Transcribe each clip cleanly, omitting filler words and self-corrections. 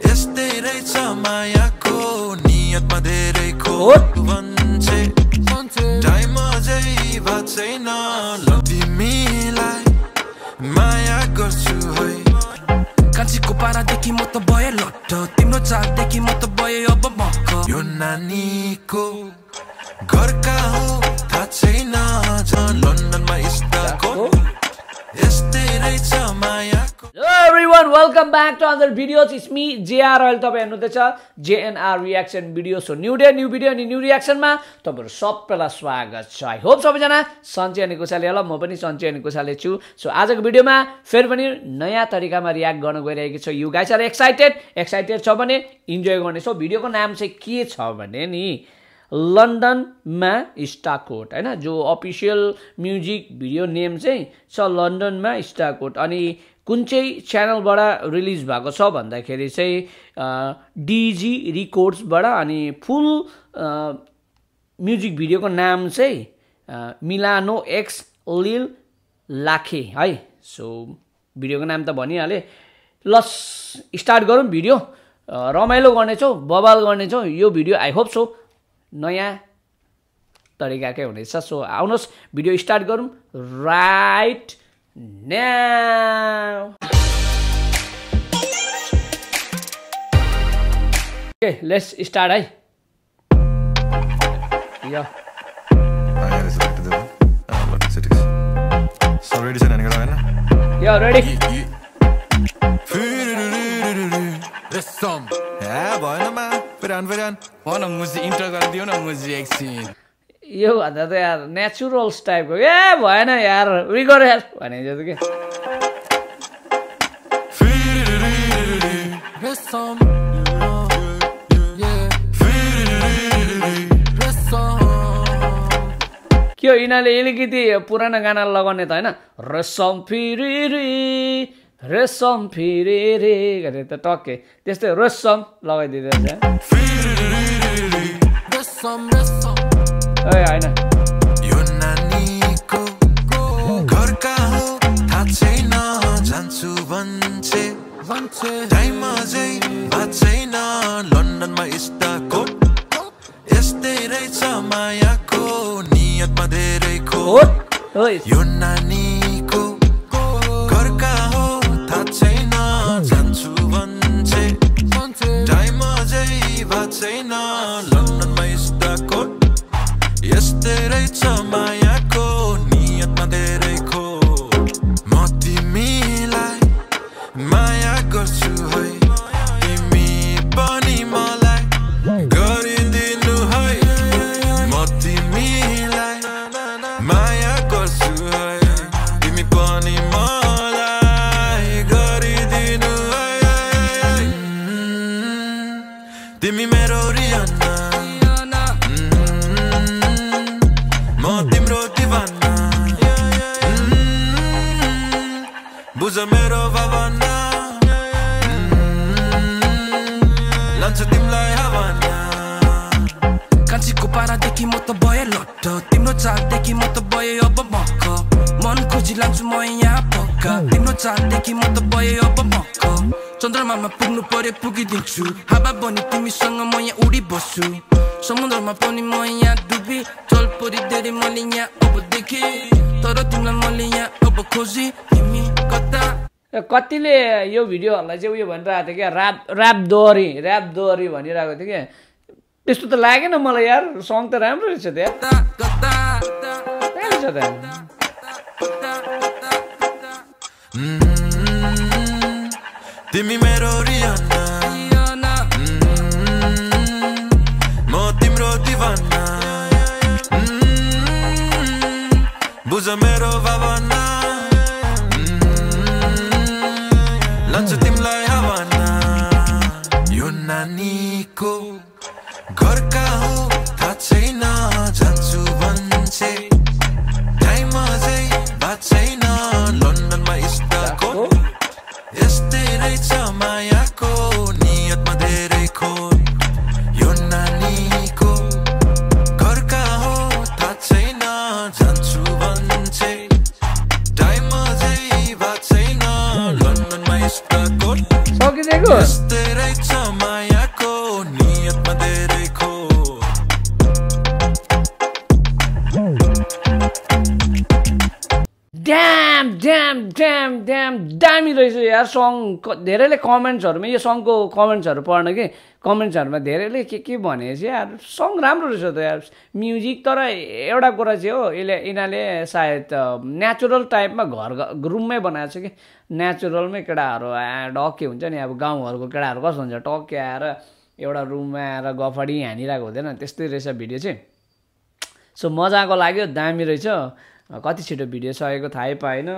यस्तै रहेछ मायाको नियतमा धेरै खोट भन्छे टाइम अझै भएको छैन तिमीलाई माया गर्छु है कान्छीको पारादेखि म त भए लट्ट तिम्रो चालदेखि म त भए अब मक्क यो नानीको घर कहाँ हो थाहा छैन लन्डनमा स्टाको यस्तै रहेछ मायाको Hello everyone, welcome back to another videos. It's me JR अहिले तपाईं हेर्नुहुँदैछ JNR reaction video. So new day new video अनि न्यू रियाक्सनमा तपाईहरु सबैलाई स्वागत छ. आई होप सबैजना सन्चै अनि खुशाले होला. म पनि सन्चै अनि खुशाले छु. सो आजको भिडियोमा फेरि पनि नयाँ तरिकामा रियाक्ट गर्न गइरहेको छु. यु गाइस आर एक्साइटेड छ भने इन्जोय गर्नेछौ. भिडियोको नाम चाहिँ के छ भने नि लन्डनमा स्टाकोट हैन, जो अफिसियल म्युजिक भिडियो नेम चाहिँ छ लन्डनमा स्टाकोट. अनि कुन चाहिँ च्यानलबाट रिलिज भएको छ भन्दाखेरि चाहिँ डिजी रिकर्ड्सबाट. अनि फुल म्युजिक भिडियोको नाम चाहिँ मिलानो एक्स लिल लाखे है. सो भिडियोको नाम त भनिहाले. ल स्टार्ट गरौँ भिडियो. रमाइलो गर्नेछौ, बवाल गर्नेछौ. यो भिडियो आई होप सो नयाँ तरिकाकै हुनेछ. सो आउनुहोस् भिडियो स्टार्ट गरौँ right now. Okay let's start है. यो यो रेडी भन मुजी इन्टर गरिदियो न मुजी एकछिन. यो भन्दा त यार नेचुरल्स टाइपको ए भएन यार उयो गर यार भने जस्तो के. के हो यिनीहरूले अलिकति पुरानो गाना लगाउने त होइन. रेसम फिरी रे गरे त टक्के त्यस्तै रेसम लगाइदिँदैछ होइन. यो नानीको घर कहाँ हो थाहा छैन जान्छु भन्छे टाइम अझै भएको छैन लन्डनमा स्टाकोट यस्तै रहेछ मायाको नियतमा धेरै खोट. यो नानीको घर कहाँ हो थाहा छैन जान्छु भन्छे टाइम अझै भएको छैन लन्डनमा स्टाकोट यस्तै रहेछ मायाको नियतमा धेरै खोट. म तिमीलाई माया गर्छु है तिमी पनि मलाई गरिदिनु है. म तिमीलाई माया गर्छु है तिमी पनि मलाई गरिदिनु है. तिमी मेरो रियाना म तिम्रो दिवाना बुझ मेरो भावना लान्छ तिमीलाई हावाना. कान्छीको पारादेखि म त भए लट्ट तिम्रो चालदेखि म त भए अब मक्क मन खोजी लान्छु म यहाँ पक्का तिम्रो चालदेखि म त भए अब मक्क. चन्द्रमामा पुग्नु पर्यो पुगिदिन्छु हावा बनी तिमीसँग म यहाँ उडी बस्छु समुद्रमा पनि म यहाँ डुबी चल परि धेरै मैले यहाँ अब देखेँ तर तिमीलाई मैले यहाँ अब खोजी तिमी कता. कतिले यो भिडियोहरूलाई चाहिँ उयो भनिरहेको थियो क्या ऱ्याप दोहोरी भनिरहेको थियो क्या. त्यस्तो त लागेन मलाई यार. सङ त राम्रो रहेछ त यार. तिमी मेरो रियाना म तिम्रो दिवाना बुझ मेरो भावना लान्छ तिमीलाई हावाना. यो नानीको घर कहाँ हो थाहा छैन जान्छु भन्छे टाइम अझै भएको छैन लन्डनमा स्टाकोट यस्तै रहेछ मायाको नियतमा धेरै खोट. यो नानीको घर कहाँ हो थाहा छैन जान्छु भन्छे टाइम अझै भएको त्यस्तै रहेछ मायाको नियतमा धेरै खो दामी रहेछ यार सङ धेरैले कमेन्ट्सहरुमा यो सङको कमेन्ट्सहरु पढ्न कि कमेन्ट्सहरुमा धेरैले के भनेछ यार सङ राम्रो रहेछ त यार म्युजिक तर एउटा कुरा चाहिँ हो यिनीहरूले सायद नेचुरल टाइपमा घर रुममै बनाएको छ कि नेचुरलमै केटाहरू डक्के हुन्छ नि अब गाउँघरको केटाहरू कस्तो हुन्छ टक्के आएर एउटा रुममा आएर गफडी हानिरहेको हुँदैन त्यस्तै रहेछ भिडियो चाहिँ सो मजाको लाग्यो दामी रहेछ कति छिटो भिडियो सकेको थाहै पाएन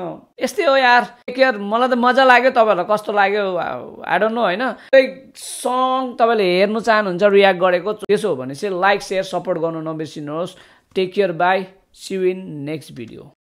यस्तै हो यार टेक केयर मलाई त मजा लाग्यो तपाईहरुलाई कस्तो लाग्यो आई डोन्ट नो हैन सङ तपाईले हेर्नु चाहनुहुन्छ रियाक्ट गरेको त्यसो हो भने चाहिँ लाइक शेयर सपोर्ट गर्नु नबिर्सिनुहोस् take care bye see you in next video